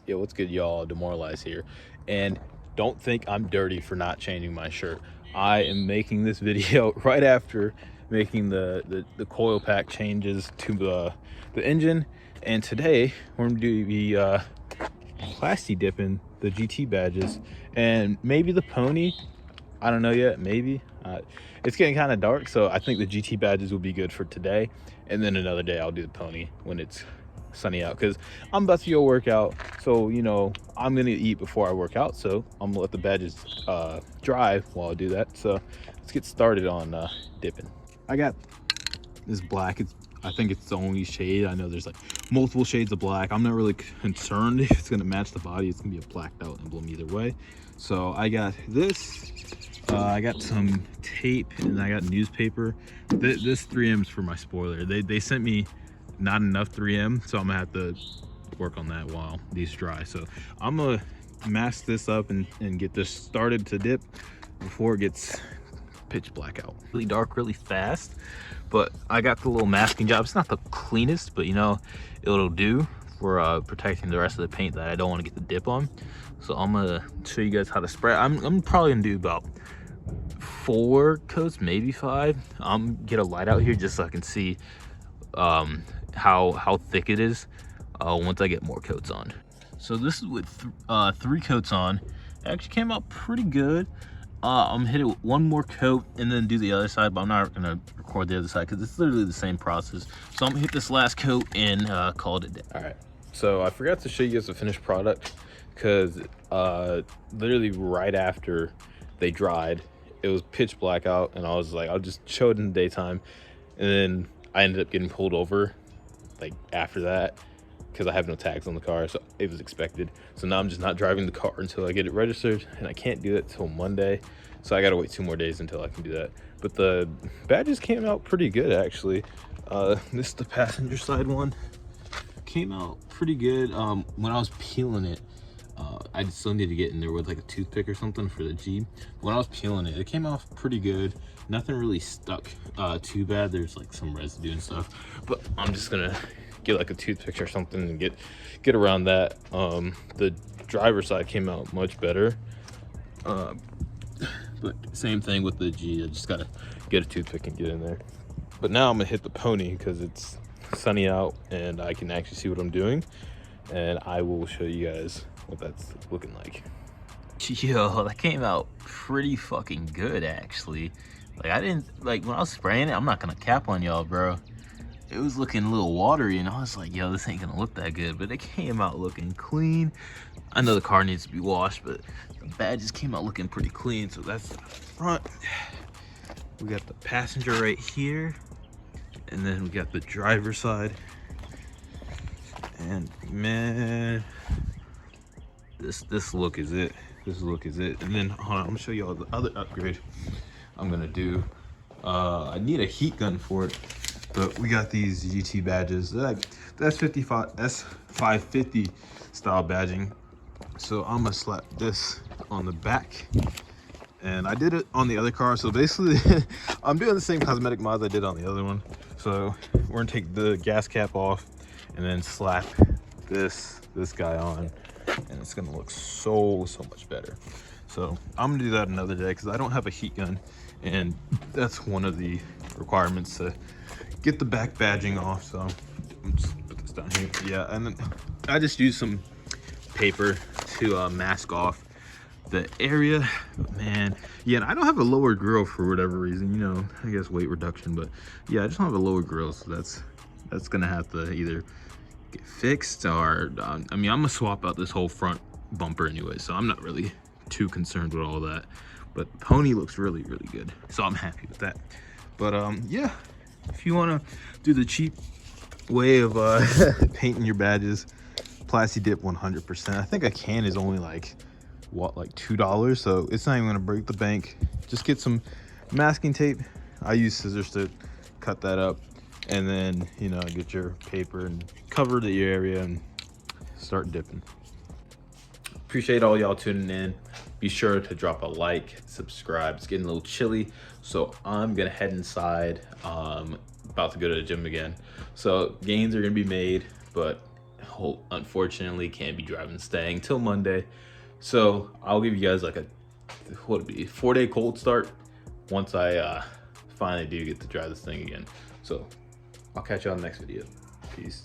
Yo, what's good, y'all? Demoralized here. And don't think I'm dirty for not changing my shirt. I am making this video right after making the coil pack changes to the engine. And today we're going to be Plasti dipping the GT badges and maybe the pony. I don't know yet, maybe. It's getting kind of dark, so I think the GT badges will be good for today. And then another day I'll do the pony when it's sunny out, because I'm about to go work out. So, you know, I'm going to eat before I work out. So I'm going to let the badges dry while I do that. So let's get started on dipping. I got this black. I think it's the only shade. I know there's like multiple shades of black. I'm not really concerned if it's going to match the body. It's going to be a blacked out emblem either way. So I got this. I got some tape and I got newspaper. This 3M's for my spoiler. They sent me not enough 3M, so I'm gonna have to work on that while these dry. So I'm gonna mask this up and get this started to dip before it gets pitch black out. Really dark, really fast, but I got the little masking job. It's not the cleanest, but you know, it'll do for protecting the rest of the paint that I don't want to get the dip on. So I'm gonna show you guys how to spray. I'm probably gonna do about 4 coats, maybe 5. I'm get a light out here just so I can see how thick it is once I get more coats on. So this is with 3 coats on. It actually came out pretty good. I'm gonna hit it with 1 more coat and then do the other side, but I'm not gonna record the other side because it's literally the same process. So I'm gonna hit this last coat and call it a day. All right, so I forgot to show you guys the finished product because literally right after they dried, it was pitch black out, and I was like, I'll just show it in the daytime. And then I ended up getting pulled over like after that because I have no tags on the car, so it was expected. So now I'm just not driving the car until I get it registered, and I can't do that till Monday. So I gotta wait 2 more days until I can do that. But the badges came out pretty good, actually. This is the passenger side one. Came out pretty good. When I was peeling it, I still need to get in there with like a toothpick or something for the G. When I was peeling it, it came off pretty good. Nothing really stuck too bad. There's like some residue and stuff, but I'm just gonna get like a toothpick or something and get around that. The driver's side came out much better, but same thing with the G. I just gotta get a toothpick and get in there. But now I'm gonna hit the pony because it's sunny out and I can actually see what I'm doing, and I will show you guys what that's looking like. Yo, that came out pretty fucking good, actually. Like, I didn't, like, when I was spraying it, I'm not gonna cap on y'all, bro. It was looking a little watery, and I was like, yo, this ain't gonna look that good, but it came out looking clean. I know the car needs to be washed, but the badges came out looking pretty clean. So that's the front. We got the passenger right here, and then we got the driver's side. And man, this look is it. This look is it. And then hold on, I'm gonna show you all the other upgrade I'm gonna do. I need a heat gun for it, but we got these GT badges. They're like that's S550 style badging. So I'm gonna slap this on the back, and I did it on the other car. So basically, I'm doing the same cosmetic mods I did on the other one. So we're gonna take the gas cap off and then slap this guy on, and it's gonna look so much better. So I'm gonna do that another day because I don't have a heat gun, and that's one of the requirements to get the back badging off. So I'm just put this down here. Yeah, and then I just use some paper to mask off the area. But man, yeah, and I don't have a lower grill for whatever reason, you know, I guess weight reduction, but yeah, I just don't have a lower grill, so that's gonna have to either get fixed or I mean, I'm gonna swap out this whole front bumper anyway, so I'm not really too concerned with all that. But pony looks really good, so I'm happy with that. But yeah, if you want to do the cheap way of painting your badges, Plasti dip 100%. I think a can is only like what, like $2, so it's not even gonna break the bank. Just get some masking tape. I use scissors to cut that up, and then, you know, get your paper and cover the area and start dipping. Appreciate all y'all tuning in. Be sure to drop a like, subscribe. It's getting a little chilly, so I'm gonna head inside. About to go to the gym again, so gains are gonna be made, but unfortunately can't be driving Mustang till Monday. So I'll give you guys like a, what would it be, 4-day cold start once I finally do get to drive this thing again. So I'll catch y'all in the next video. Peace.